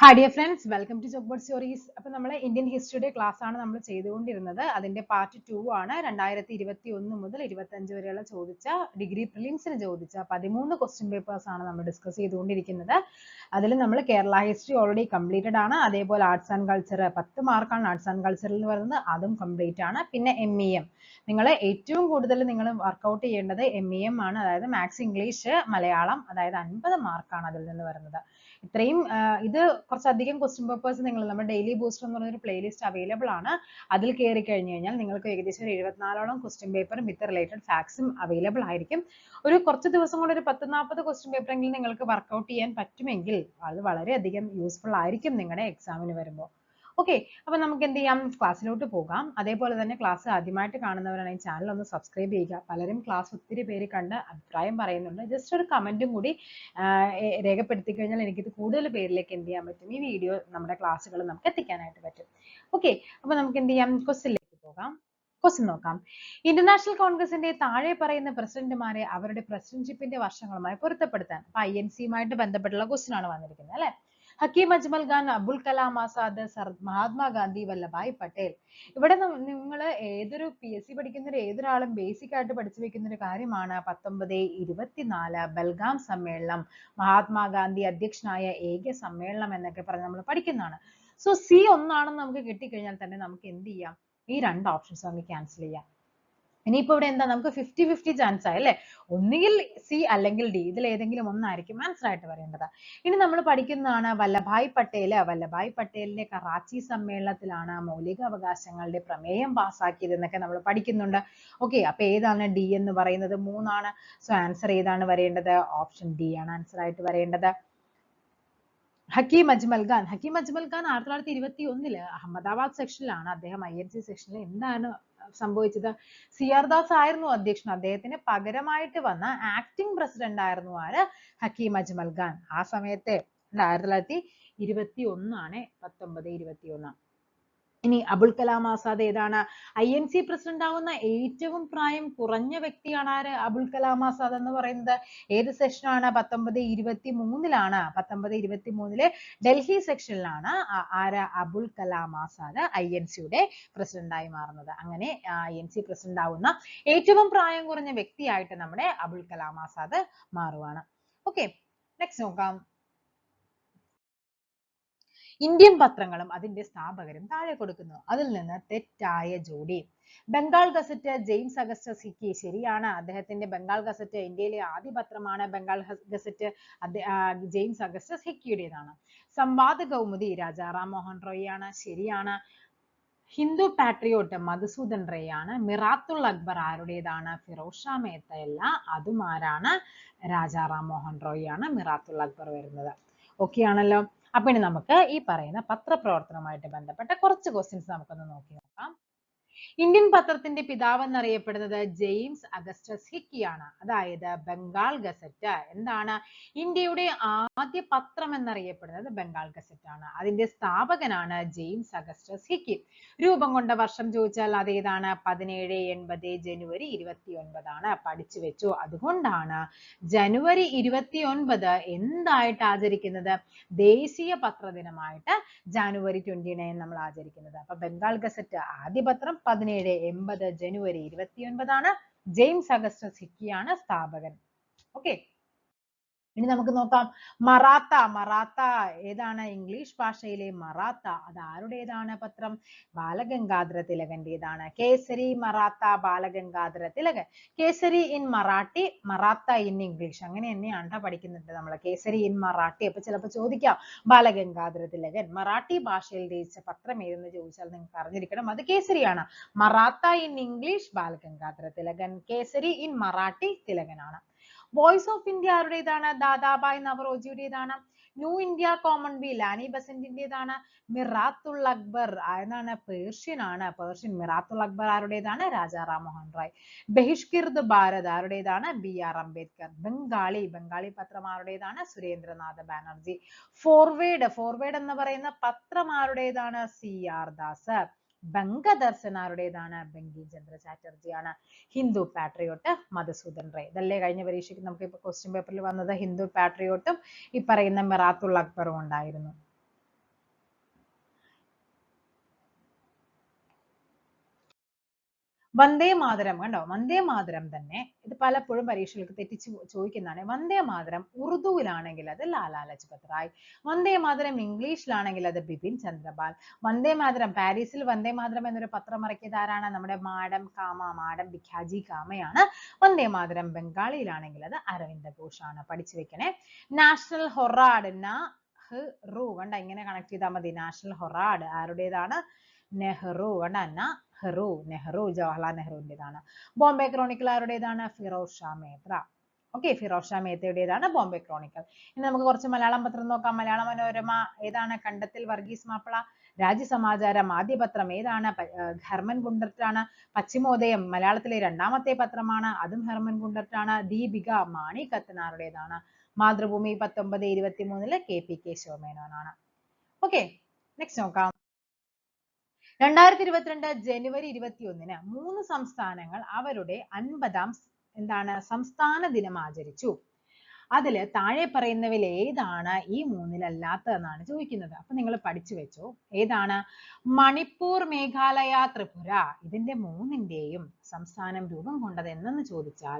Hi dear friends, welcome to Chalkboard Stories. അപ്പോൾ നമ്മൾ Indian ഹിസ്റ്ററിയുടെ class ആണ് നമ്മൾ ചെയ്തുകൊണ്ടിരുന്നത്. അതിന്റെ പാർട്ട് 2 ആണ്. 2021 മുതൽ 25 വരെയുള്ള ഡിഗ്രി പ്രിലിംസിന് ചോദിച്ച 13 ക്വസ്റ്റ്യൻ പേപ്പേഴ്സ് ആണ് നമ്മൾ ഡിസ്കസ് ചെയ്തുകൊണ്ടിരിക്കുന്നത്. അതിൽ നമ്മൾ കേരള ഹിസ്റ്ററി ഓൾറെഡി കംപ്ലീറ്റഡ് ആണ്. അതേപോലെ ആർട്സ് ആൻഡ് കൾച്ചർ 10 മാർക്കാണ് ആർട്സ് ആൻഡ് കൾച്ചറിൽ എന്ന് പറയുന്നത്, അതും കംപ്ലീറ്റ് ആണ്. പിന്നെ MEM നിങ്ങൾ ഏറ്റവും കൂടുതൽ നിങ്ങൾ വർക്ക്ഔട്ട് ചെയ്യേണ്ടത് MEM ആണ്, അതായത് മാത്സ്, ഇംഗ്ലീഷ്, മലയാളം, അതായത് 50 മാർക്കാണ് അതിൽ നിന്ന് വരുന്നത്. ഇത്രയും ഇത് കുറച്ചധികം ക്വസ്റ്റ്യൻ പേപ്പേഴ്സ് നമ്മുടെ ഡെയിലി ബൂസ്റ്റർ എന്ന് പറഞ്ഞൊരു പ്ലേലിസ്റ്റ് അവൈലബിൾ ആണ്. അതിൽ കയറി കഴിഞ്ഞു കഴിഞ്ഞാൽ നിങ്ങൾക്ക് ഏകദേശം ഒരു 74ഓളം ക്വസ്റ്റ്യൻ പേപ്പറും വിത്ത് റിലേറ്റഡ് ഫാക്ട്സും അവൈലബിൾ ആയിരിക്കും. ഒരു കുറച്ച് ദിവസം കൊണ്ട് ഒരു 10-40 ക്വസ്റ്റ്യൻ പേപ്പറെങ്കിലും നിങ്ങൾക്ക് വർക്ക്ഔട്ട് ചെയ്യാൻ പറ്റുമെങ്കിൽ അത് വളരെയധികം യൂസ്ഫുൾ ആയിരിക്കും നിങ്ങളുടെ എക്സാമിന് വരുമ്പോൾ. ഓക്കെ, അപ്പൊ നമുക്ക് എന്ത് ചെയ്യാം, ക്ലാസ്സിലോട്ട് പോകാം. അതേപോലെ തന്നെ ക്ലാസ് ആദ്യമായിട്ട് കാണുന്നവരാണെങ്കിൽ ചാനൽ ഒന്ന് സബ്സ്ക്രൈബ് ചെയ്യുക. പലരും ക്ലാസ് ഒത്തിരി പേര് കണ്ട് അഭിപ്രായം പറയുന്നുണ്ട്. ജസ്റ്റ് ഒരു കമന്റും കൂടി രേഖപ്പെടുത്തി കഴിഞ്ഞാൽ എനിക്കിത് കൂടുതൽ പേരിലേക്ക് എന്ത് ചെയ്യാൻ പറ്റും, ഈ വീഡിയോ നമ്മുടെ ക്ലാസ്സുകൾ നമുക്ക് എത്തിക്കാനായിട്ട് പറ്റും. ഓക്കെ, അപ്പൊ നമുക്ക് എന്ത് ചെയ്യാം, ക്വസ്റ്റ്യനിലേക്ക് പോകാം. ക്വസ്റ്റ്യൻ നോക്കാം. ഇന്റർനാഷണൽ കോൺഗ്രസിന്റെ താഴെ പറയുന്ന പ്രസിഡന്റുമാരെ അവരുടെ പ്രസിഡന്റ്ഷിപ്പിന്റെ വർഷങ്ങളുമായി പൊരുത്തപ്പെടുത്താൻ. അപ്പൊ INC ബന്ധപ്പെട്ടുള്ള ക്വസ്റ്റ്യൻ ആണ് വന്നിരിക്കുന്നത് അല്ലെ. ഹക്കീം അജ്മൽ ഖാൻ, അബുൽ കലാം ആസാദ്, മഹാത്മാഗാന്ധി, വല്ലഭായ് പട്ടേൽ. ഇവിടെ നിങ്ങൾ ഏതൊരു PSC പഠിക്കുന്ന ഏതൊരാളും ബേസിക് ആയിട്ട് പഠിച്ചു വെക്കുന്ന ഒരു കാര്യമാണ് 1924 ബൽഗാം സമ്മേളനം, മഹാത്മാഗാന്ധി അധ്യക്ഷനായ ഏക സമ്മേളനം എന്നൊക്കെ പറഞ്ഞ് നമ്മൾ പഠിക്കുന്നതാണ്. സോ C ഒന്നാണെന്ന് നമുക്ക് കിട്ടിക്കഴിഞ്ഞാൽ തന്നെ നമുക്ക് എന്ത് ചെയ്യാം, ഈ രണ്ട് ഓപ്ഷൻസ് നമുക്ക് ക്യാൻസൽ ചെയ്യാം. ഇനിയിപ്പോ ഇവിടെ എന്താ, നമുക്ക് 50-50 ചാൻസ് ആയി അല്ലെ. ഒന്നുകിൽ C അല്ലെങ്കിൽ D, ഇതിൽ ഏതെങ്കിലും ഒന്നായിരിക്കും ആൻസർ ആയിട്ട് വരേണ്ടത്. ഇനി നമ്മൾ പഠിക്കുന്നതാണ് വല്ലഭായ് പട്ടേൽ. വല്ലഭായ് പട്ടേലിന്റെ കറാച്ചി സമ്മേളനത്തിലാണ് മൗലിക അവകാശങ്ങളുടെ പ്രമേയം പാസ്സാക്കിയത് എന്നൊക്കെ നമ്മൾ പഠിക്കുന്നുണ്ട്. ഓക്കെ, അപ്പൊ ഏതാണ് D എന്ന് പറയുന്നത്? 3 ആണ്. സോ ആൻസർ ഏതാണ് വരേണ്ടത്? ഓപ്ഷൻ D ആണ് ആൻസർ ആയിട്ട് വരേണ്ടത്. ഹക്കീം അജ്മൽ ഖാൻ 1921 അഹമ്മദാബാദ് സെക്ഷനിലാണ് അദ്ദേഹം. INC സെക്ഷനിൽ എന്താണ് സംഭവിച്ചത്? CR ദാസ് ആയിരുന്നു അധ്യക്ഷൻ. അദ്ദേഹത്തിന് പകരമായിട്ട് വന്ന ആക്ടിംഗ് പ്രസിഡന്റ് ആയിരുന്നു ആര്? ഹക്കീം അജ്മൽ ഖാൻ. ആ സമയത്തെ 1921 ആണ്, 1921. ഇനി അബുൽ കലാം ആസാദ് ഏതാണ്? INC പ്രസിഡന്റ് ആവുന്ന ഏറ്റവും പ്രായം കുറഞ്ഞ വ്യക്തിയാണ് ആര്? അബുൽ കലാം ആസാദ് എന്ന് പറയുന്നത്. ഏത് സെക്ഷനാണ്? 1923 1923 ഡൽഹി സെക്ഷനിലാണ് ആര്? അബുൽ കലാം ആസാദ് INCയുടെ പ്രസിഡന്റായി മാറുന്നത്. അങ്ങനെ INC പ്രസിഡന്റ് ആവുന്ന ഏറ്റവും പ്രായം കുറഞ്ഞ വ്യക്തിയായിട്ട് നമ്മുടെ അബുൽ കലാം ആസാദ് മാറുവാണ്. ഓക്കെ, നെക്സ്റ്റ് നോക്കാം. ഇന്ത്യൻ പത്രങ്ങളും അതിന്റെ സ്ഥാപകരും താഴെ കൊടുക്കുന്നു. അതിൽ നിന്ന് തെറ്റായ ജോഡി. Bengal Gazette James Augustus Hicky. ശരിയാണ്, അദ്ദേഹത്തിന്റെ ബംഗാൾ ഗസറ്റ് ഇന്ത്യയിലെ ആദ്യ പത്രമാണ്. ബംഗാൾ ഗസറ്റ് ജെയിംസ് അഗസ്റ്റസ് ഹിക്കിയുടേതാണ്. സംവാദ കൗമുദി രാജാ റാം മോഹൻ റോയ് ആണ്. ശരിയാണ്. ഹിന്ദു പാട്രിയോട്ട് മധുസൂദൻ റേ ആണ്. മിറാത്തുൽ അക്ബർ ആരുടേതാണ്? ഫിറോസ് ഷാ മേത്തയല്ല, അതും ആരാണ്? രാജാ റാം മോഹൻ റോയ് ആണ് മിറാത്തുൽ അക്ബർ വരുന്നത്. ഓക്കെ ആണല്ലോ. അപ്പൊ ഇനി നമുക്ക് ഈ പറയുന്ന പത്രപ്രവർത്തനവുമായിട്ട് ബന്ധപ്പെട്ട കുറച്ച് ക്വസ്റ്റ്യൻസ് നമുക്കൊന്ന് നോക്കി നോക്കാം. ഇന്ത്യൻ പത്രത്തിന്റെ പിതാവ് എന്നറിയപ്പെടുന്നത് ജെയിംസ് അഗസ്റ്റസ് ഹിക്കിയാണ്. അതായത് ബംഗാൾ ഗസറ്റ് എന്താണ്? ഇന്ത്യയുടെ ആദ്യ പത്രം എന്നറിയപ്പെടുന്നത് ബംഗാൾ ഗസറ്റ് ആണ്. അതിന്റെ സ്ഥാപകനാണ് ജെയിംസ് അഗസ്റ്റസ് ഹിക്കി. രൂപം കൊണ്ട വർഷം ചോദിച്ചാൽ അതേതാണ്? 1780 ജനുവരി 29 ആണ്. പഠിച്ചു വെച്ചു. അതുകൊണ്ടാണ് ജനുവരി 29 എന്തായിട്ട് ആചരിക്കുന്നത്? ദേശീയ പത്രദിനമായിട്ട് ജനുവരി 29 നമ്മൾ ആചരിക്കുന്നത്. അപ്പൊ ബംഗാൾ ഗസറ്റ് ആദ്യ പത്രം 1780 ജനുവരി 29 ആണ്. ജെയിംസ് അഗസ്റ്റസ് ഹിക്കിയാണ് സ്ഥാപകൻ. ഓക്കെ, ഇനി നമുക്ക് നോക്കാം. മറാത്ത ഏതാണ്? ഇംഗ്ലീഷ് ഭാഷയിലെ മറാത്ത. അത് ആരുടേതാണ് പത്രം? ബാലഗംഗാധര തിലകന്റേതാണ്. കേസരി, മറാത്ത, ബാലഗംഗാധര തിലകൻ. Kesari in Marathi, Maratha in English. അങ്ങനെ തന്നെയാണ് പഠിക്കുന്നത് നമ്മൾ. കേസരി ഇൻ മറാഠി. അപ്പൊ ചിലപ്പോൾ ചോദിക്കാം ബാലഗംഗാധര തിലകൻ മറാഠി ഭാഷയിൽ രചിച്ച പത്രം ഏതെന്ന് ചോദിച്ചാൽ നിങ്ങൾക്ക് അറിഞ്ഞിരിക്കണം, അത് കേസരിയാണ്. മറാത്ത ഇൻ ഇംഗ്ലീഷ് ബാലഗംഗാധര തിലകൻ. കേസരി ഇൻ മറാഠി തിലകനാണ്. വോയിസ് ഓഫ് ഇന്ത്യ ആരുടേതാണ്? ദാദാഭായ് നവറോജിയുടേതാണ്. ന്യൂ ഇന്ത്യ കോമൺവെൽത്ത് ലാനി ബസന്റിന്റേതാണ്. മിറാത്തുൽ അക്ബർ എന്നാണ്? പേർഷ്യൻ ആണ്. പേർഷ്യൻ. മിറാത്തുൽ അക്ബർ ആരുടേതാണ്? രാജാ റാം മോഹൻ റോയ്. ബഹിഷ്കൃത് ഭാരത് ആരുടേതാണ്? BR അംബേദ്കർ. ബംഗാളി പത്രം ആരുടേതാണ്? സുരേന്ദ്രനാഥ ബാനർജി. ഫോർവേഡ് എന്ന് പറയുന്ന പത്രം ആരുടേതാണ്? CR ദാസ്. ബംഗദർശൻ ആരുടേതാണ്? ബങ്കിം ചന്ദ്ര ചാറ്റർജിയാണ്. ഹിന്ദു പാട്രിയോട്ട് മധുസൂദൻ റേ. ഇതല്ലേ കഴിഞ്ഞ പരീക്ഷയ്ക്ക് നമുക്ക് ഇപ്പൊ ക്വസ്റ്റ്യൻ പേപ്പറിൽ വന്നത്? ഹിന്ദു പാട്രിയോട്ടും ഈ പറയുന്ന മിറാത്തുൽ അക്ബറും ഉണ്ടായിരുന്നു. വന്ദേ മാതരം കണ്ടോ, വന്ദേ മാതരം തന്നെ ഇത് പലപ്പോഴും പരീക്ഷകൾക്ക് തെറ്റിച്ച് ചോദിക്കുന്നതാണ്. വന്ദേ മാതരം ഉറുദുവിലാണെങ്കിൽ അത് ലാലാ ലജ്പത് റായ്, വന്ദേ മാതരം ഇംഗ്ലീഷിലാണെങ്കിൽ അത് ബിപിൻ ചന്ദ്രപാൽ, വന്ദേ മാതരം പാരീസിൽ വന്ദേ മാതരം എന്നൊരു പത്രം ഇറക്കിയത് ആരാണ്? നമ്മുടെ മാഡം കാമ, മാഡം ഭിഖാജി കാമയാണ്. വന്ദേ മാതരം ബംഗാളിയിലാണെങ്കിൽ അത് അരവിന്ദ ഘോഷാണ്. പഠിച്ചു വെക്കണേ. നാഷണൽ ഹൊറാഡ് നെഹ്റു കണ്ട, ഇങ്ങനെ കണക്ട് ചെയ്താൽ മതി. നാഷണൽ ഹൊറാഡ് ആരുടേതാണ്? നെഹ്റു കണ്ട, നെഹ്റു ജവഹർലാൽ നെഹ്റുവിൻ്റെതാണ്. ബോംബെ ക്രോണിക്കൽ ആരുടേതാണ്? ഫിറോസ് ഷാ മേത്ര. ഓക്കെ, ഫിറോസ് ഷാ മേത്തയുടേതാണ് ബോംബെ ക്രോണിക്കൽ. ഇനി നമുക്ക് കുറച്ച് മലയാളം പത്രം നോക്കാം. മലയാള മനോരമ ഏതാണ്? കണ്ടത്തിൽ വർഗീസ് മാപ്പിള. രാജ്യസമാചാരം ആദ്യ പത്രം ഏതാണ്? ഹെർമൻ ഗുണ്ടർട്ടാണ്. പശ്ചിമോദയം മലയാളത്തിലെ രണ്ടാമത്തെ പത്രമാണ്, അതും ഹെർമൻ ഗുണ്ടർട്ടാണ്. ദീപിക മാണി കത്തനാറുടേതാണ്. മാതൃഭൂമി 1923 KP കേശവമേനോനാണ്. ഓക്കെ, നെക്സ്റ്റ് നോക്കാം. 2022 ജനുവരി 21 3 സംസ്ഥാനങ്ങൾ അവരുടെ 50ാം സംസ്ഥാന ദിനം ആചരിച്ചു. അതില് താഴെ പറയുന്നവയിൽ ഏതാണ് ഈ മൂന്നിലല്ലാത്തതെന്നാണ് ചോദിക്കുന്നത്. അപ്പൊ നിങ്ങൾ പഠിച്ചു വെച്ചോ. ഏതാണ്? മണിപ്പൂർ, മേഘാലയ, ത്രിപുര ഇതിന്റെ മൂന്നിന്റെയും സംസ്ഥാനം രൂപം കൊണ്ടത് എന്നെന്ന് ചോദിച്ചാൽ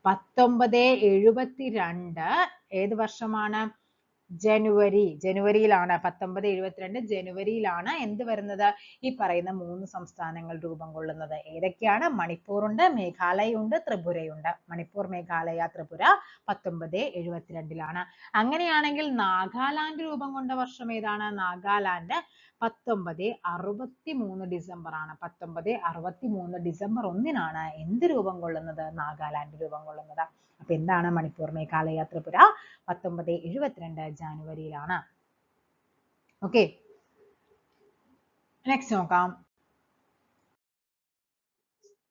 1972 ഏത് വർഷമാണ്? ജനുവരിയിലാണ്. 1972 ജനുവരിയിലാണ് എന്ത് വരുന്നത്? ഈ പറയുന്ന മൂന്ന് സംസ്ഥാനങ്ങൾ രൂപം കൊള്ളുന്നത്. ഏതൊക്കെയാണ്? മണിപ്പൂറുണ്ട്, മേഘാലയുണ്ട്, ത്രിപുരയുണ്ട്. മണിപ്പൂർ, മേഘാലയ, ത്രിപുര 1972 അങ്ങനെയാണെങ്കിൽ നാഗാലാൻഡ് രൂപം കൊണ്ട വർഷം ഏതാണ്? നാഗാലാൻഡ് 1963 ഡിസംബർ ആണ്. 1963 ഡിസംബർ 1 എന്ത് രൂപം കൊള്ളുന്നത്? നാഗാലാൻഡ് രൂപം കൊള്ളുന്നത്. അപ്പൊ എന്താണ്? മണിപ്പൂർ, മേഘാലയ, ത്രിപുര 1972 ജനുവരിയിലാണ്. ഓക്കെ, നെക്സ്റ്റ് നോക്കാം.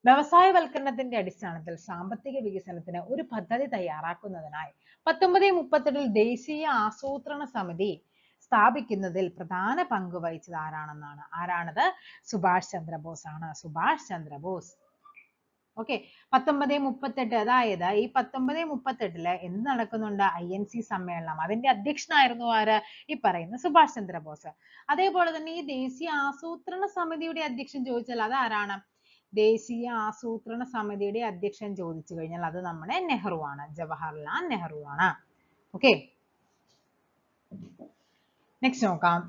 വ്യവസായവൽക്കരണത്തിന്റെ അടിസ്ഥാനത്തിൽ സാമ്പത്തിക വികസനത്തിന് ഒരു പദ്ധതി തയ്യാറാക്കുന്നതിനായി 1938 ദേശീയ ആസൂത്രണ സമിതി സ്ഥാപിക്കുന്നതിൽ പ്രധാന പങ്ക് വഹിച്ചത് ആരാണെന്നാണ്? ആരാണത്? സുഭാഷ് ചന്ദ്രബോസ് ആണ്. സുഭാഷ് ചന്ദ്രബോസ്. ഓക്കെ, 1938 അതായത് ഈ 1938 എന്ത് നടക്കുന്നുണ്ട്? INC സമ്മേളനം. അതിന്റെ അധ്യക്ഷനായിരുന്നു ആര്? ഈ പറയുന്ന സുഭാഷ് ചന്ദ്രബോസ്. അതേപോലെ തന്നെ ഈ ദേശീയ ആസൂത്രണ സമിതിയുടെ അധ്യക്ഷൻ ചോദിച്ചാൽ അത് ആരാണ്? ദേശീയ ആസൂത്രണ സമിതിയുടെ അധ്യക്ഷൻ ചോദിച്ചു കഴിഞ്ഞാൽ അത് നമ്മുടെ നെഹ്റു ആണ്, ജവഹർലാൽ നെഹ്റു ആണ്. ഓക്കെ, നെക്സ്റ്റ് നോക്കാം.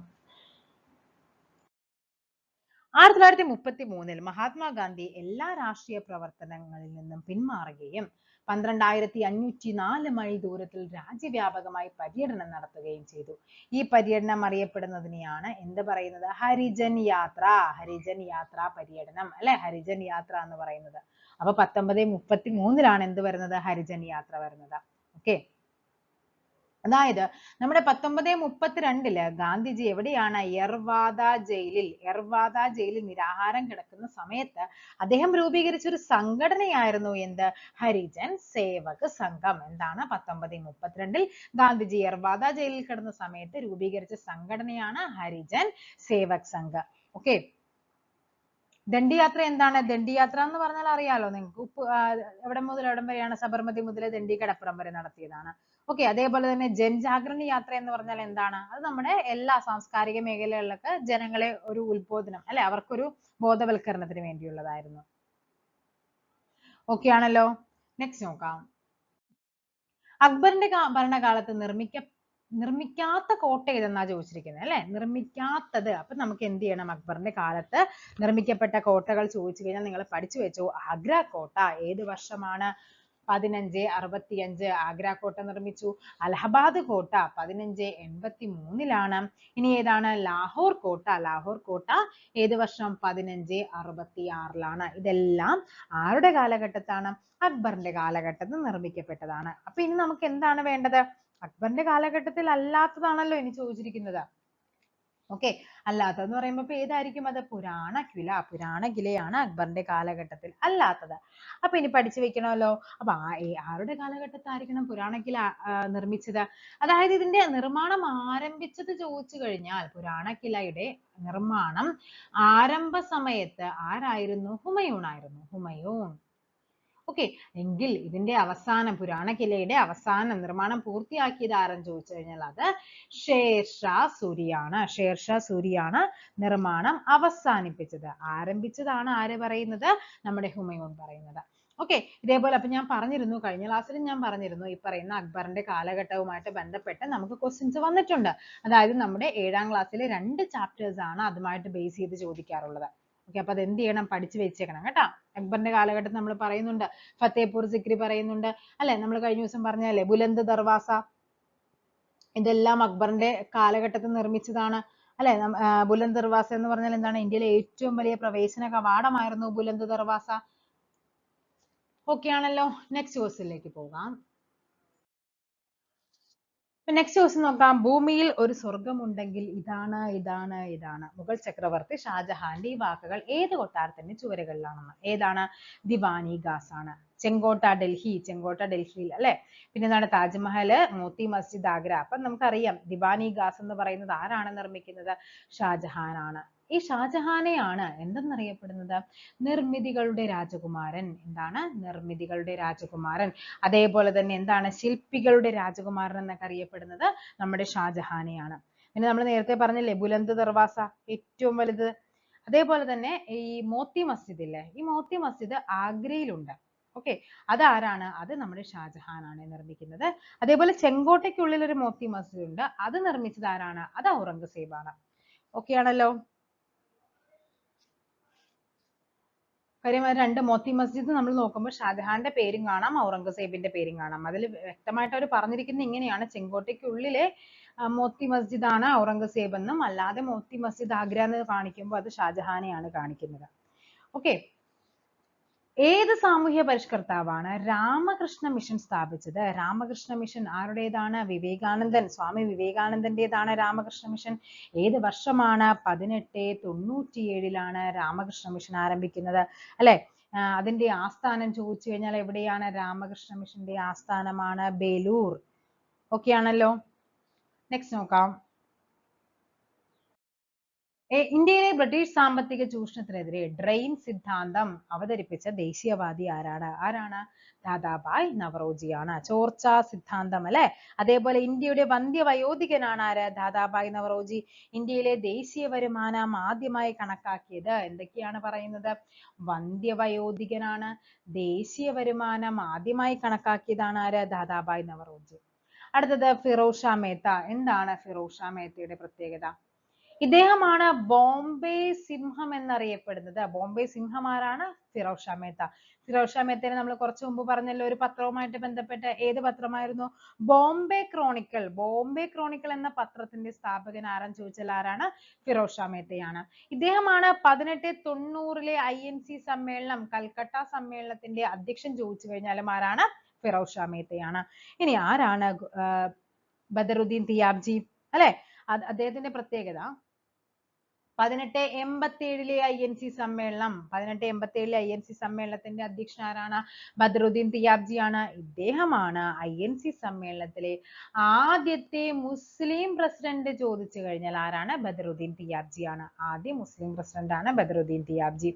1933 മഹാത്മാഗാന്ധി എല്ലാ രാഷ്ട്രീയ പ്രവർത്തനങ്ങളിൽ നിന്നും പിന്മാറുകയും 12,504 മൈൽ ദൂരത്തിൽ രാജ്യവ്യാപകമായി പര്യടനം നടത്തുകയും ചെയ്തു. ഈ പര്യടനം അറിയപ്പെടുന്നതിനെയാണ് എന്ത് പറയുന്നത്? ഹരിജൻ യാത്ര. ഹരിജൻ യാത്ര പര്യടനം അല്ലെ, ഹരിജൻ യാത്ര എന്ന് പറയുന്നത്. അപ്പൊ 1933 എന്ത് വരുന്നത്? ഹരിജൻ യാത്ര വരുന്നത്. ഓക്കെ, അതായത് നമ്മുടെ 1932 ഗാന്ധിജി എവിടെയാണ്? യർവാദ ജയിലിൽ നിരാഹാരം കിടക്കുന്ന സമയത്ത് അദ്ദേഹം രൂപീകരിച്ച ഒരു സംഘടനയായിരുന്നു എന്ത്? ഹരിജൻ സേവക് സംഘം. എന്താണ്? 1932 ഗാന്ധിജി യർവാദ ജയിലിൽ കിടന്ന സമയത്ത് രൂപീകരിച്ച സംഘടനയാണ് ഹരിജൻ സേവക് സംഘ്. ഓക്കെ, ദണ്ഡിയാത്ര എന്താണ്? ദണ്ഡിയാത്ര എന്ന് പറഞ്ഞാൽ അറിയാലോ നിങ്ങൾക്ക്. എവിടെ മുതൽ എവിടം വരെയാണ്? സബർമതി മുതൽ ദണ്ഡി കടപ്പുറം വരെ നടത്തിയതാണ്. ഓക്കെ, അതേപോലെ തന്നെ ജൻജാഗരണ യാത്ര എന്ന് പറഞ്ഞാൽ എന്താണ്? അത് നമ്മുടെ എല്ലാ സാംസ്കാരിക മേഖലകളിലൊക്കെ ജനങ്ങളെ ഒരു ഉത്ബോധനം അല്ലെ, അവർക്കൊരു ബോധവൽക്കരണത്തിന് വേണ്ടിയുള്ളതായിരുന്നു. ഓക്കെ ആണല്ലോ. നെക്സ്റ്റ് നോക്കാം. അക്ബറിന്റെ ഭരണകാലത്ത് നിർമ്മിക്കാത്ത കോട്ട ഏതെന്നാ ചോദിച്ചിരിക്കുന്നത് അല്ലെ, നിർമ്മിക്കാത്തത്. അപ്പൊ നമുക്ക് എന്ത് ചെയ്യണം? അക്ബറിന്റെ കാലത്ത് നിർമ്മിക്കപ്പെട്ട കോട്ടകൾ ചോദിച്ചു കഴിഞ്ഞാൽ നിങ്ങൾ പഠിച്ചു വെച്ചോ. ആഗ്ര കോട്ട ഏത് വർഷമാണ്? 1565 ആഗ്ര കോട്ട നിർമ്മിച്ചു. അലഹബാദ് കോട്ട 1583 ഇനി ഏതാണ്? ലാഹോർ കോട്ട. ലാഹോർ കോട്ട ഏത് വർഷം? 1566 ഇതെല്ലാം ആരുടെ കാലഘട്ടത്താണ്? അക്ബറിന്റെ കാലഘട്ടത്തിൽ നിർമ്മിക്കപ്പെട്ടതാണ്. അപ്പൊ ഇനി നമുക്ക് എന്താണ് വേണ്ടത്? അക്ബറിന്റെ കാലഘട്ടത്തിൽ അല്ലാത്തതാണല്ലോ ഇനി ചോദിച്ചിരിക്കുന്നത്. ഓക്കെ, അല്ലാത്തതെന്ന് പറയുമ്പോൾ ഇപ്പൊ ഏതായിരിക്കും അത്? പുരാണക്കിലയാണ് അക്ബറിന്റെ കാലഘട്ടത്തിൽ അല്ലാത്തത്. അപ്പൊ ഇനി പഠിച്ചു വെക്കണമല്ലോ. അപ്പൊ ആരുടെ കാലഘട്ടത്തായിരിക്കണം പുരാണക്കില നിർമ്മിച്ചത്? അതായത് ഇതിന്റെ നിർമ്മാണം ആരംഭിച്ചത് ചോദിച്ചു കഴിഞ്ഞാൽ പുരാണക്കിലയുടെ നിർമ്മാണം ആരംഭ സമയത്ത് ആരായിരുന്നു? ഹുമയൂൺ ആയിരുന്നു. ഹുമയൂൺ. ഓക്കെ, എങ്കിൽ ഇതിന്റെ അവസാനം പുരാണക്കിലയുടെ അവസാനം നിർമ്മാണം പൂർത്തിയാക്കിയത് ആരെന്ന് ചോദിച്ചു കഴിഞ്ഞാൽ അത് ഷേർഷാ സൂരിയാണ്. ഷേർഷാ സൂരിയാണ് നിർമ്മാണം അവസാനിപ്പിച്ചത്. ആരംഭിച്ചതാണ് ആര് പറയുന്നത്? നമ്മുടെ ഹുമയൂൺ പറയുന്നത്. ഓക്കെ, ഇതേപോലെ അപ്പൊ ഞാൻ പറഞ്ഞിരുന്നു, കഴിഞ്ഞ ക്ലാസ്സിൽ ഞാൻ പറഞ്ഞിരുന്നു, ഈ പറയുന്ന അക്ബറിന്റെ കാലഘട്ടവുമായിട്ട് ബന്ധപ്പെട്ട് നമുക്ക് ക്വസ്റ്റ്യൻസ് വന്നിട്ടുണ്ട്. അതായത് നമ്മുടെ 7ാം ക്ലാസ്സിലെ 2 ചാപ്റ്റേഴ്സ് ആണ് അതുമായിട്ട് ബേസ് ചെയ്ത് ചോദിക്കാറുള്ളത്. ഓക്കെ, അപ്പൊ അത് എന്ത് ചെയ്യണം? പഠിച്ചു വെച്ചേക്കണം കേട്ടോ. അക്ബറിന്റെ കാലഘട്ടത്തിൽ നമ്മൾ പറയുന്നുണ്ട്, ഫത്തേപൂർ സിക്രി പറയുന്നുണ്ട് അല്ലെ, നമ്മൾ കഴിഞ്ഞ ദിവസം പറഞ്ഞല്ലേ ബുലന്ദ് ദർവാസ, ഇതെല്ലാം അക്ബറിന്റെ കാലഘട്ടത്തിൽ നിർമ്മിച്ചതാണ് അല്ലെ. ബുലന്ദ് ദർവാസ എന്ന് പറഞ്ഞാൽ എന്താണ്? ഇന്ത്യയിലെ ഏറ്റവും വലിയ പ്രവേശന കവാടമായിരുന്നു ബുലന്ദ് ദർവാസ. ഓക്കെ ആണല്ലോ. നെക്സ്റ്റ് ക്വസ്റ്റ്യനിലേക്ക് പോകാം. നെക്സ്റ്റ് ക്വസ്റ്റ്യൻ നോക്കാം. ഭൂമിയിൽ ഒരു സ്വർഗമുണ്ടെങ്കിൽ ഇതാണ് ഇതാണ് ഇതാണ്. മുഗൾ ചക്രവർത്തി ഷാജഹാന്റെ ഈ വാക്കുകൾ ഏത് കൊട്ടാരത്തിന്റെ ചുവരുകളിലാണെന്ന്? ഏതാണ്? ദിവാനി ഖാസ് ആണ്. ചെങ്കോട്ട ഡൽഹിയിൽ അല്ലെ. പിന്നെ എന്താണ്? താജ്മഹൽ, മോത്തി മസ്ജിദ് ആഗ്ര. അപ്പൊ നമുക്കറിയാം ദിവാനി ഖാസ് എന്ന് പറയുന്നത് ആരാണ് നിർമ്മിക്കുന്നത്? ഷാജഹാൻ ആണ്. ഈ ഷാജഹാനെയാണ് എന്തെന്നറിയപ്പെടുന്നത്? നിർമ്മിതികളുടെ രാജകുമാരൻ. എന്താണ്? നിർമ്മിതികളുടെ രാജകുമാരൻ. അതേപോലെ തന്നെ എന്താണ്? ശില്പികളുടെ രാജകുമാരൻ എന്നൊക്കെ അറിയപ്പെടുന്നത് നമ്മുടെ ഷാജഹാനെയാണ്. പിന്നെ നമ്മൾ നേരത്തെ പറഞ്ഞില്ലേ ബുലന്ദ് ദർവാസ ഏറ്റവും വലുത്. അതേപോലെ തന്നെ ഈ മോത്തി മസ്ജിദ് ഇല്ലേ, ഈ മോത്തി മസ്ജിദ് ആഗ്രയിലുണ്ട്. ഓക്കെ, അതാരാണ്? അത് നമ്മുടെ ഷാജഹാനാണ് നിർമ്മിക്കുന്നത്. അതേപോലെ ചെങ്കോട്ടയ്ക്കുള്ളിൽ ഒരു മോത്തി മസ്ജിദ് ഉണ്ട്, അത് നിർമ്മിച്ചത് ആരാണ്? അത് ഔറംഗസേബാണ്. ഓക്കെ ആണല്ലോ. കാര്യം 2 മോത്തി മസ്ജിദ് നമ്മൾ നോക്കുമ്പോൾ ഷാജഹാന്റെ പേരും കാണാം, ഔറംഗസേബിന്റെ പേരും കാണാം. അതിൽ വ്യക്തമായിട്ട് അവർ പറഞ്ഞിരിക്കുന്നത് ഇങ്ങനെയാണ്: ചെങ്കോട്ടയ്ക്കുള്ളിലെ മോത്തി മസ്ജിദ് ആണ് ഔറംഗസേബ് എന്നും, അല്ലാതെ മോത്തി മസ്ജിദ് ആഗ്ര എന്ന് കാണിക്കുമ്പോൾ അത് ഷാജഹാനെയാണ് കാണിക്കുന്നത്. ഓക്കെ, ഏത് സാമൂഹ്യ പരിഷ്കർത്താവാണ് രാമകൃഷ്ണ മിഷൻ സ്ഥാപിച്ചത്? രാമകൃഷ്ണ മിഷൻ ആരുടേതാണ്? വിവേകാനന്ദൻ, സ്വാമി വിവേകാനന്ദന്റേതാണ് രാമകൃഷ്ണ മിഷൻ. ഏത് വർഷമാണ്? 1897 രാമകൃഷ്ണ മിഷൻ ആരംഭിക്കുന്നത് അല്ലെ. അതിന്റെ ആസ്ഥാനം ചോദിച്ചു കഴിഞ്ഞാൽ എവിടെയാണ്? രാമകൃഷ്ണ മിഷന്റെ ആസ്ഥാനമാണ് ബേലൂർ. ഓക്കെ ആണല്ലോ. നെക്സ്റ്റ് നോക്കാം. ഇന്ത്യയിലെ ബ്രിട്ടീഷ് സാമ്പത്തിക ചൂഷണത്തിനെതിരെ ഡ്രെയിൻ സിദ്ധാന്തം അവതരിപ്പിച്ച ദേശീയവാദി ആരാണ്? ദാദാഭായ് നവറോജിയാണ്. ചോർച്ച സിദ്ധാന്തം അല്ലെ. അതേപോലെ ഇന്ത്യയുടെ വന്ധ്യവയോധികനാണ് ആര്? ദാദാഭായ് നവറോജി. ഇന്ത്യയിലെ ദേശീയ വരുമാനം ആദ്യമായി കണക്കാക്കിയത് എന്തൊക്കെയാണ് പറയുന്നത്? വന്ധ്യവയോധികനാണ്. ദേശീയ വരുമാനം ആദ്യമായി കണക്കാക്കിയതാണ് ആര്? ദാദാഭായ് നവറോജി. അടുത്തത് ഫിറോസ് ഷാ മേത്ത. എന്താണ് ഫിറോസ് ഷാ മേത്തയുടെ പ്രത്യേകത? ഇദ്ദേഹമാണ് ബോംബെ സിംഹം എന്നറിയപ്പെടുന്നത്. ബോംബെ സിംഹം ആരാണ്? ഫിറോസ് ഷാ മേത്ത. ഫിറോസ് ഷാ മേത്തനെ നമ്മൾ കുറച്ചു മുമ്പ് പറഞ്ഞല്ലോ ഒരു പത്രവുമായിട്ട് ബന്ധപ്പെട്ട്. ഏത് പത്രമായിരുന്നു? ബോംബെ ക്രോണിക്കിൾ. ബോംബെ ക്രോണിക്കിൾ എന്ന പത്രത്തിന്റെ സ്ഥാപകൻ ആരെന്ന് ചോദിച്ചാൽ ആരാണ്? ഫിറോസ് ഷാ മേത്തയാണ്. ഇദ്ദേഹമാണ് 1890 INC സമ്മേളനം, കൽക്കട്ട സമ്മേളനത്തിന്റെ അധ്യക്ഷൻ ചോദിച്ചു കഴിഞ്ഞാലും ആരാണ്? ഫിറോസ് ഷാ മേത്തയാണ്. ഇനി ആരാണ് ബദറുദ്ദീൻ തിയാബ്ജി അല്ലെ. അദ്ദേഹത്തിന്റെ പ്രത്യേകത 1887 INC സമ്മേളനം, 1887 INC സമ്മേളനത്തിന്റെ അധ്യക്ഷൻ ആരാണ്? ബദറുദ്ദീൻ തിയാബ്ജി ആണ്. ഇദ്ദേഹമാണ് INC സമ്മേളനത്തിലെ ആദ്യത്തെ മുസ്ലിം പ്രസിഡന്റ് ചോദിച്ചു കഴിഞ്ഞാൽ ആരാണ്? ബദറുദ്ദീൻ തിയാബ്ജി ആണ്. ആദ്യ മുസ്ലിം പ്രസിഡന്റ് ആണ് ബദറുദ്ദീൻ തിയാബ്ജി.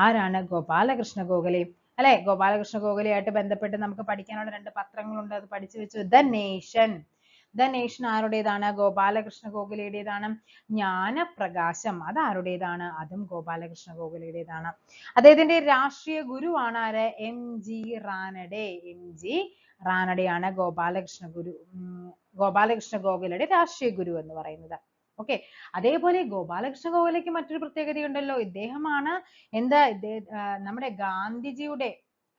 ആരാണ്? ഗോപാലകൃഷ്ണ ഗോഖലെ അല്ലെ. ഗോപാലകൃഷ്ണ ഗോഖലെയായിട്ട് ബന്ധപ്പെട്ട് നമുക്ക് പഠിക്കാനുള്ള 2 പത്രങ്ങളുണ്ട്, അത് പഠിച്ചു വെച്ചു. ദ നേഷൻ ആരുടേതാണ്? ഗോപാലകൃഷ്ണ ഗോഖലെയുടേതാണ്. ജ്ഞാനപ്രകാശം അത് ആരുടേതാണ്? അതും ഗോപാലകൃഷ്ണ ഗോഖലെയുടേതാണ്. അദ്ദേഹത്തിന്റെ രാഷ്ട്രീയ ഗുരുവാണ് ആര്? MG റാനഡെയാണ് ഗോപാലകൃഷ്ണ ഗോഖലെയുടെ രാഷ്ട്രീയ ഗുരു എന്ന് പറയുന്നത്. ഓക്കെ, അതേപോലെ ഗോപാലകൃഷ്ണ ഗോഖലെക്ക് മറ്റൊരു പ്രത്യേകതയുണ്ടല്ലോ. ഇദ്ദേഹമാണ് നമ്മുടെ ഗാന്ധിജിയുടെ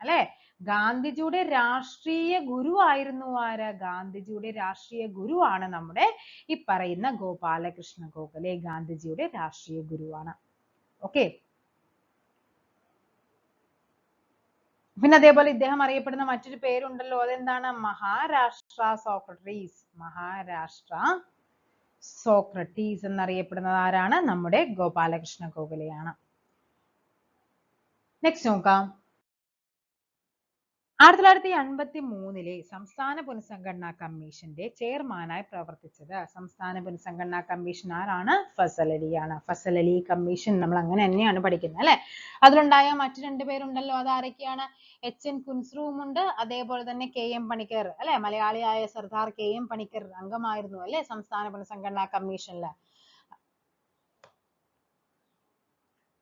അല്ലെ, ഗാന്ധിജിയുടെ രാഷ്ട്രീയ ഗുരു ആയിരുന്നു ആര്? ഗാന്ധിജിയുടെ രാഷ്ട്രീയ ഗുരുവാണ് നമ്മുടെ ഈ പറയുന്ന ഗോപാലകൃഷ്ണ ഗോഖലെ. ഗാന്ധിജിയുടെ രാഷ്ട്രീയ ഗുരുവാണ്. ഓക്കെ, പിന്നെ അതേപോലെ ഇദ്ദേഹം അറിയപ്പെടുന്ന മറ്റൊരു പേരുണ്ടല്ലോ, അതെന്താണ്? മഹാരാഷ്ട്ര സോക്രട്ടീസ് എന്നറിയപ്പെടുന്നത് ആരാണ്? നമ്മുടെ ഗോപാലകൃഷ്ണ ഗോഖലെയാണ്. നെക്സ്റ്റ് നോക്കാം. 1953 സംസ്ഥാന പുനഃസംഘടനാ കമ്മീഷന്റെ ചെയർമാനായി പ്രവർത്തിച്ചത്. സംസ്ഥാന പുനഃസംഘടനാ കമ്മീഷൻ ആരാണ്? ഫസൽ അലിയാണ്. ഫസൽ അലി കമ്മീഷൻ നമ്മൾ അങ്ങനെ തന്നെയാണ് പഠിക്കുന്നത് അല്ലെ. അതിലുണ്ടായ മറ്റു രണ്ടുപേരുണ്ടല്ലോ, അതാരൊക്കെയാണ്? HN കുൻസ്രുവും ഉണ്ട്, അതേപോലെ തന്നെ KM പണിക്കർ അല്ലെ, മലയാളിയായ സർദാർ KM പണിക്കർ അംഗമായിരുന്നു അല്ലെ സംസ്ഥാന പുനഃസംഘടനാ കമ്മീഷനിൽ.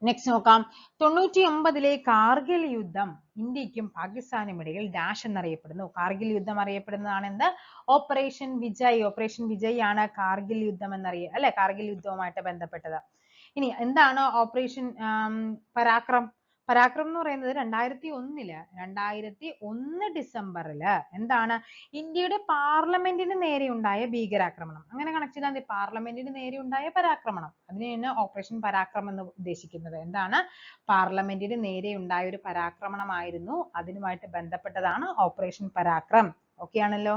നെക്സ്റ്റ് നോക്കാം. 99 കാർഗിൽ യുദ്ധം ഇന്ത്യക്കും പാകിസ്ഥാനും ഇടയിൽ ഡാഷ് എന്നറിയപ്പെടുന്നു. കാർഗിൽ യുദ്ധം അറിയപ്പെടുന്നതാണ് എന്ത്? ഓപ്പറേഷൻ വിജയ്. ഓപ്പറേഷൻ വിജയ് ആണ് കാർഗിൽ യുദ്ധം അല്ലെ, കാർഗിൽ യുദ്ധവുമായിട്ട് ബന്ധപ്പെട്ടത്. ഇനി എന്താണ് ഓപ്പറേഷൻ പരാക്രം? പരാക്രം എന്ന് പറയുന്നത് 2001 ഡിസംബറില് എന്താണ്? ഇന്ത്യയുടെ പാർലമെന്റിന് നേരെ ഉണ്ടായ ഭീകരാക്രമണം. അങ്ങനെ കണക്ട് ചെയ്താൽ മതി. പാർലമെന്റിന് നേരെ ഉണ്ടായ പരാക്രമണം, അതിനെയാണ് ഓപ്പറേഷൻ പരാക്രം എന്ന് ഉദ്ദേശിക്കുന്നത്. എന്താണ്? പാർലമെന്റിന് നേരെ ഉണ്ടായ ഒരു പരാക്രമണമായിരുന്നു, അതിനുമായിട്ട് ബന്ധപ്പെട്ടതാണ് ഓപ്പറേഷൻ പരാക്രം. ഓക്കെ ആണല്ലോ.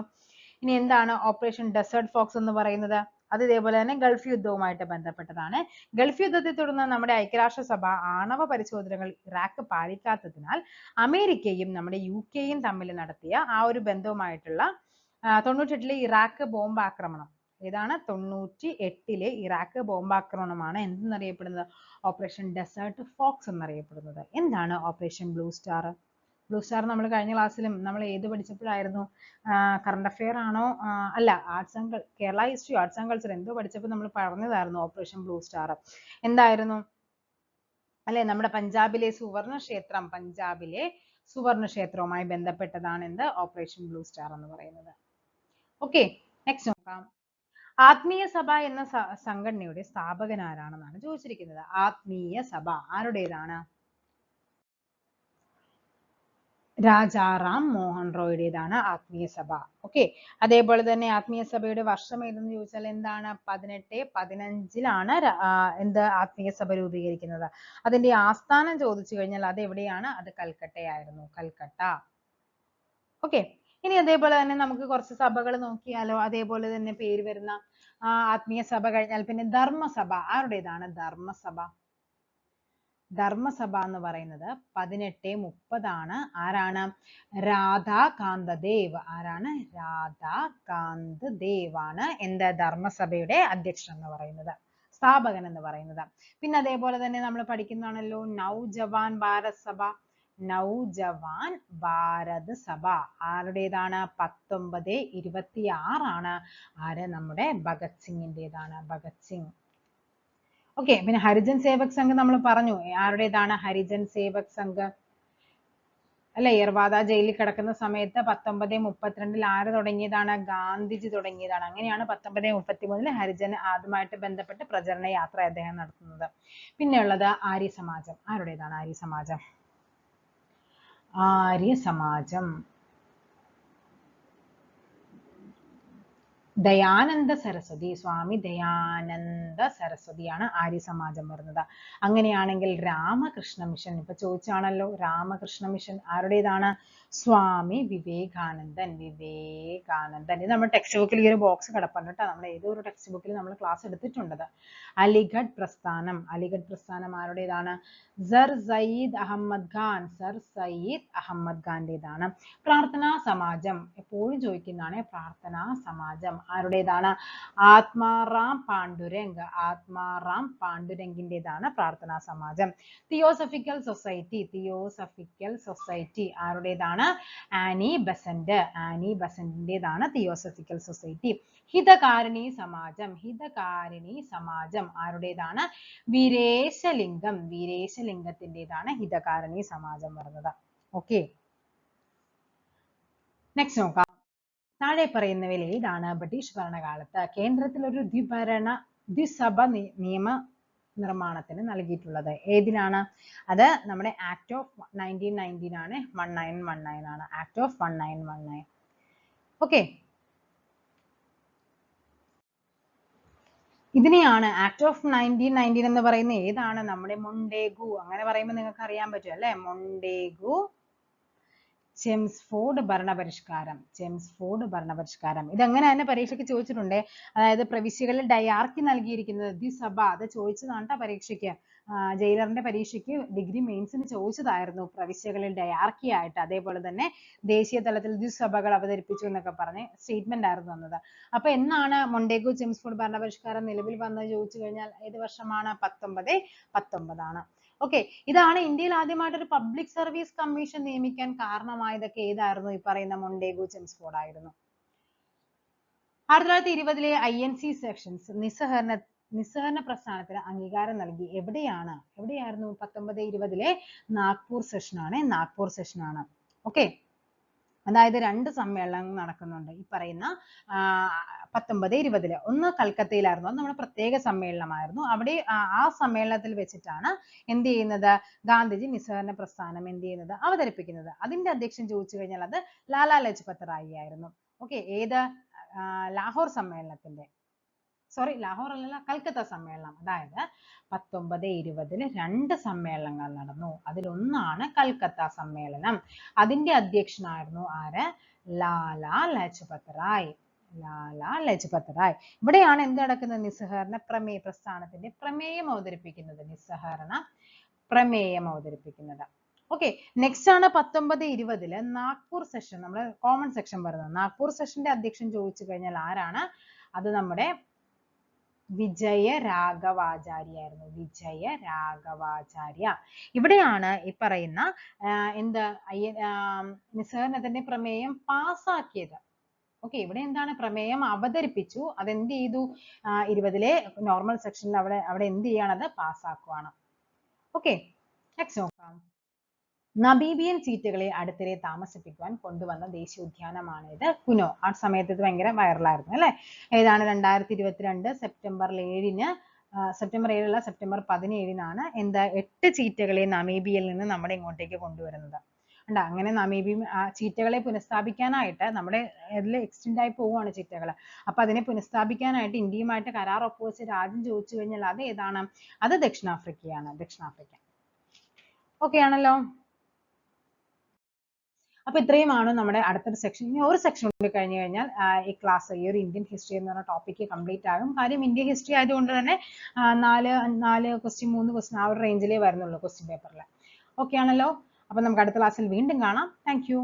ഇനി എന്താണ് ഓപ്പറേഷൻ ഡെസേർട്ട് ഫോക്സ് എന്ന് പറയുന്നത്? അത് ഇതേപോലെ തന്നെ ഗൾഫ് യുദ്ധവുമായിട്ട് ബന്ധപ്പെട്ടതാണ്. ഗൾഫ് യുദ്ധത്തെ തുടർന്ന് നമ്മുടെ ഐക്യരാഷ്ട്രസഭ ആണവ പരിശോധനകൾ ഇറാഖ് പാലിക്കാത്തതിനാൽ അമേരിക്കയും നമ്മുടെ UK-യും തമ്മിൽ നടത്തിയ ആ ഒരു ബന്ധവുമായിട്ടുള്ള 98 ഇറാഖ് ബോംബാക്രമണം. ഏതാണ്? 98 ഇറാഖ് ബോംബാക്രമണമാണ് എന്തെന്നറിയപ്പെടുന്നത്? ഓപ്പറേഷൻ ഡെസേർട്ട് ഫോക്സ് എന്നറിയപ്പെടുന്നത്. എന്താണ് operation blue star? Blue star നമ്മൾ കഴിഞ്ഞ ക്ലാസ്സിലും നമ്മൾ ഏത് പഠിച്ചപ്പോഴായിരുന്നു? കറണ്ട് അഫെയർ ആണോ? അല്ല, Kerala history arts and culture എന്തോ പഠിച്ചപ്പോൾ നമ്മൾ പറഞ്ഞതായിരുന്നു ഓപ്പറേഷൻ ബ്ലൂ സ്റ്റാർ. എന്തായിരുന്നു അല്ലെ? നമ്മുടെ പഞ്ചാബിലെ സുവർണ ക്ഷേത്രവുമായി ബന്ധപ്പെട്ടതാണ് എന്ത്? ഓപ്പറേഷൻ ബ്ലൂ സ്റ്റാർ എന്ന് പറയുന്നത്. ഓക്കെ, നെക്സ്റ്റ് നോക്കാം. ആത്മീയ സഭ എന്ന സംഘടനയുടെ സ്ഥാപകൻ ആരാണെന്നാണ് ചോദിച്ചിരിക്കുന്നത്. ആത്മീയ സഭ ആരുടേതാണ്? രാജാറാം മോഹൻ റോയുടേതാണ് ആത്മീയ സഭ. ഓക്കെ, അതേപോലെ തന്നെ ആത്മീയ സഭയുടെ വർഷം ഏതെന്ന് ചോദിച്ചാൽ എന്താണ്? 1815 എന്ത് ആത്മീയ സഭ രൂപീകരിക്കുന്നത്. അതിന്റെ ആസ്ഥാനം ചോദിച്ചു കഴിഞ്ഞാൽ അത് എവിടെയാണ്? അത് കൽക്കട്ടയായിരുന്നു, കൽക്കട്ട. ഓക്കെ, ഇനി അതേപോലെ തന്നെ നമുക്ക് കുറച്ച് സഭകൾ നോക്കിയാലോ. അതേപോലെ തന്നെ പേര് വരുന്ന ആത്മീയ സഭ കഴിഞ്ഞാൽ പിന്നെ ധർമ്മസഭ ആരുടേതാണ്? ധർമ്മസഭ. ധർമ്മസഭ എന്ന് പറയുന്നത് 1830 ആരാണ്? രാധാകാന്തദേവ്. ആരാണ്? രാധാകാന്തദേവ് ആണ് എന്ത്? ധർമ്മസഭയുടെ അധ്യക്ഷൻ എന്ന് പറയുന്നത്, സ്ഥാപകൻ എന്ന് പറയുന്നത്. പിന്നെ അതേപോലെ തന്നെ നമ്മൾ പഠിക്കുന്നതാണല്ലോ നവജവാൻ ഭാരത് സഭ. നവജവാൻ ഭാരത് സഭ ആരുടേതാണ്? 1926 ആര്? നമ്മുടെ ഭഗത് സിംഗിന്റേതാണ്, ഭഗത് സിംഗ്. ഓക്കെ, പിന്നെ ഹരിജൻ സേവക് സംഘ് നമ്മൾ പറഞ്ഞു. ആരുടേതാണ്? ഹരിജൻ സേവക് സംഘ് അല്ലെ, യർവാദ ജയിലിൽ കിടക്കുന്ന സമയത്ത് 1932 ആര് തുടങ്ങിയതാണ്? ഗാന്ധിജി തുടങ്ങിയതാണ്. അങ്ങനെയാണ് 1933 ഹരിജൻ ആദ്യമായിട്ട് ബന്ധപ്പെട്ട് പ്രചരണ യാത്ര അദ്ദേഹം നടത്തുന്നത്. പിന്നെ ഉള്ളത് ആര്യ സമാജം. ആരുടേതാണ് ആര്യ സമാജം? ആര്യ സമാജം ദയാനന്ദ സരസ്വതി, സ്വാമി ദയാനന്ദ സരസ്വതിയാണ് ആര്യ സമാജം വരുന്നത്. അങ്ങനെയാണെങ്കിൽ രാമകൃഷ്ണ മിഷൻ, ഇപ്പൊ ചോദിച്ചാണല്ലോ രാമകൃഷ്ണ മിഷൻ ആരുടേതാണ്? സ്വാമി വിവേകാനന്ദൻ. വിവേകാനന്ദൻ. ഇത് നമ്മുടെ ടെക്സ്റ്റ് ബുക്കിൽ ഈ ഒരു ബോക്സ് കിടപ്പുണ്ട് കേട്ടോ. നമ്മൾ ഏതോ ഒരു ടെക്സ്റ്റ് ബുക്കിൽ നമ്മൾ ക്ലാസ് എടുത്തിട്ടുണ്ടത്. അലിഗഡ് പ്രസ്ഥാനം. അലിഗഡ് പ്രസ്ഥാനം ആരുടേതാണ്? സർ സയ്യിദ് അഹമ്മദ് ഖാൻ. സർ സയ്യിദ് അഹമ്മദ് ഖാന്റേതാണ്. പ്രാർത്ഥനാ സമാജം എപ്പോഴും ചോദിക്കുന്നതാണ്. പ്രാർത്ഥനാ സമാജം ആരുടേതാണ്? ആത്മാറാം പാണ്ഡുരംഗ്. ആത്മാറാം പാണ്ഡുരംഗിന്റേതാണ് Prarthana Samaj. Theosophical Society. Theosophical Society ആരുടേതാണ്? Annie Besant. ആനി ബസന്റിന്റേതാണ് തിയോസഫിക്കൽ സൊസൈറ്റി. ഹിതകാരിണി സമാജം. ഹിതകാരിണി സമാജം ആരുടേതാണ്? വീരേശലിംഗം. വീരേശലിംഗത്തിന്റേതാണ് ഹിതകാരിണി സമാജം വരുന്നത്. ഓക്കെ, നെക്സ്റ്റ് നോക്കാം. താഴെ പറയുന്നവയിൽ ഏതാണ് ബ്രിട്ടീഷ് ഭരണകാലത്ത് കേന്ദ്രത്തിൽ ഒരു ദ്വിസഭ നിയമ നിർമ്മാണത്തിന് നൽകിയിട്ടുള്ളത്? ഏതിനാണ്? അത് നമ്മുടെ ആക്ട് ഓഫ് 1919 ആണ്. 1919 ആണ് ആക്ട് ഓഫ് 1919. ഓക്കെ, ഇതിനെയാണ് ആക്ട് ഓഫ് 1919 എന്ന് പറയുന്നത്. ഏതാണ്? നമ്മുടെ മൊണ്ടേഗു. അങ്ങനെ പറയുമ്പോൾ നിങ്ങൾക്ക് അറിയാൻ പറ്റും അല്ലെ. മൊണ്ടേഗു ചെംസ്ഫോർഡ് ഭരണപരിഷ്കാരം. ചെംസ്ഫോർഡ് ഭരണപരിഷ്കാരം ഇതങ്ങനെ തന്നെ പരീക്ഷയ്ക്ക് ചോദിച്ചിട്ടുണ്ട്. അതായത് പ്രവിശ്യകളിൽ ഡയാർക്കി നൽകിയിരിക്കുന്നത് ദ്വിസഭ, അത് ചോദിച്ചതാണ് ട്ടോ പരീക്ഷയ്ക്ക്. ജയിലറിന്റെ പരീക്ഷയ്ക്ക് ഡിഗ്രി മെയിൻസിന് ചോദിച്ചതായിരുന്നു പ്രവിശ്യകളിൽ ഡയാർക്കി ആയിട്ട്. അതേപോലെ തന്നെ ദേശീയ തലത്തിൽ ദ്വിസഭകൾ അവതരിപ്പിച്ചു എന്നൊക്കെ പറഞ്ഞ് സ്റ്റേറ്റ്മെന്റ് ആയിരുന്നു വന്നത്. അപ്പൊ എന്നാണ് മൊണ്ടേഗു ചെംസ്ഫോർഡ് ഭരണപരിഷ്കാരം നിലവിൽ വന്നത് ചോദിച്ചു കഴിഞ്ഞാൽ ഏത് വർഷമാണ്? 1919 ആണ്. ഓക്കെ, ഇതാണ് ഇന്ത്യയിൽ ആദ്യമായിട്ട് ഒരു പബ്ലിക് സർവീസ് കമ്മീഷൻ നിയമിക്കാൻ കാരണമായതൊക്കെ ഏതായിരുന്നു? ഈ പറയുന്ന മൊണ്ടേഗു ചെംസ്ഫോർഡ് ആയിരുന്നു. 1920 INC സെക്ഷൻസ് നിസ്സഹരണ പ്രസ്ഥാനത്തിന് അംഗീകാരം നൽകി. എവിടെയായിരുന്നു? 1920 നാഗ്പൂർ സെഷനാണ്. നാഗ്പൂർ സെഷനാണ്. ഓക്കെ, അതായത് 2 സമ്മേളനങ്ങൾ നടക്കുന്നുണ്ട് ഈ പറയുന്ന 1920. ഒന്ന് കൽക്കത്തയിലായിരുന്നു, അത് നമ്മുടെ പ്രത്യേക സമ്മേളനമായിരുന്നു. അവിടെ ആ സമ്മേളനത്തിൽ വെച്ചിട്ടാണ് എന്ത് ചെയ്യുന്നത്? ഗാന്ധിജി നിസ്സഹരണ പ്രസ്ഥാനം എന്ത് ചെയ്യുന്നത്? അവതരിപ്പിക്കുന്നത്. അതിന്റെ അധ്യക്ഷൻ ചോദിച്ചു കഴിഞ്ഞാൽ അത് ലാലാ ലജ്പത് റായി ആയിരുന്നു. ഓക്കെ, ഏത്? ലാഹോർ സമ്മേളനത്തിന്റെ, സോറി ലാഹോർ അല്ലല്ല, കൽക്കത്ത സമ്മേളനം. അതായത് 1920 2 സമ്മേളനങ്ങൾ നടന്നു. അതിലൊന്നാണ് കൽക്കത്ത സമ്മേളനം. അതിന്റെ അധ്യക്ഷനായിരുന്നു ആര്? ലാലാ ലജ്പത് റായ്. ലാലാ ലജ്പത് റായ്. ഇവിടെയാണ് എന്ത് നടക്കുന്നത്? നിസ്സഹരണ പ്രമേയ പ്രസ്ഥാനത്തിന്റെ പ്രമേയം അവതരിപ്പിക്കുന്നത്. നിസ്സഹരണ പ്രമേയം അവതരിപ്പിക്കുന്നത്. ഓക്കെ, നെക്സ്റ്റ് ആണ് 1920 നാഗ്പൂർ സെഷൻ. നമ്മുടെ കോമൺ സെക്ഷൻ വരുന്നത്. നാഗ്പൂർ സെഷന്റെ അധ്യക്ഷൻ ചോദിച്ചു കഴിഞ്ഞാൽ ആരാണ്? അത് നമ്മുടെ വിജയ രാഘവാചാര്യ ആയിരുന്നു. വിജയ രാഘവാചാര്യ. ഇവിടെയാണ് ഈ പറയുന്ന നിസ്സഹരണത്തിന്റെ പ്രമേയം പാസ്സാക്കിയത്. ഓക്കെ, ഇവിടെ എന്താണ്? പ്രമേയം അവതരിപ്പിച്ചു. അതെന്ത് ചെയ്തു? 20 നോർമൽ സെക്ഷനിൽ അവിടെ എന്ത് ചെയ്യണത്? പാസ്സാക്കുവാണ്. ഓക്കെ, നെക്സ്റ്റ് നോക്കാം. നമീബിയൻ ചീറ്റകളെ അടുത്തിടെ താമസിപ്പിക്കുവാൻ കൊണ്ടുവന്ന ദേശീയോദ്യാനമാണ് ഇത്. കുനോ. ആ സമയത്ത് ഇത് ഭയങ്കര വൈറലായിരുന്നു അല്ലെ? ഏതാണ്? 2022 സെപ്റ്റംബർ 7-ന്, സെപ്റ്റംബർ 7 സെപ്റ്റംബർ 17-നാണ് 8 ചീറ്റകളെ നമീബിയയിൽ നിന്ന് നമ്മുടെ ഇങ്ങോട്ടേക്ക് കൊണ്ടുവരുന്നത്. ഉണ്ട്, അങ്ങനെ നമീബിയൻ ചീറ്റകളെ പുനഃസ്ഥാപിക്കാനായിട്ട് നമ്മുടെ ഇതിൽ എക്സ്റ്റെൻഡ് ആയി പോവുകയാണ് ചീറ്റകൾ. അപ്പൊ അതിനെ പുനഃസ്ഥാപിക്കാനായിട്ട് ഇന്ത്യയുമായിട്ട് കരാർ ഒപ്പുവെച്ച രാജ്യം ചോദിച്ചു കഴിഞ്ഞാൽ അത് ഏതാണ്? അത് ദക്ഷിണാഫ്രിക്കയാണ്. ദക്ഷിണാഫ്രിക്ക. ഓക്കെ ആണല്ലോ. അപ്പൊ ഇത്രയുമാണ് നമ്മുടെ അടുത്തൊരു സെക്ഷൻ. ഇനി ഒരു സെക്ഷൻ കൂടി കഴിഞ്ഞു കഴിഞ്ഞാൽ ഈ ക്ലാസ്, ഈ ഒരു ഇന്ത്യൻ ഹിസ്റ്ററി എന്ന് പറഞ്ഞ ടോപ്പിക്ക് കംപ്ലീറ്റ് ആകും. കാര്യം ഇന്ത്യൻ ഹിസ്റ്ററി ആയതുകൊണ്ട് തന്നെ 4 ക്വസ്റ്റ്യൻ 3 ക്വസ്റ്റ്യൻ ആ ഒരു റേഞ്ചിലേ വരുന്നുള്ളൂ ക്വസ്റ്റ്യൻ പേപ്പറിൽ. ഓക്കെ ആണല്ലോ. അപ്പൊ നമുക്ക് അടുത്ത ക്ലാസ്സിൽ വീണ്ടും കാണാം. Thank you.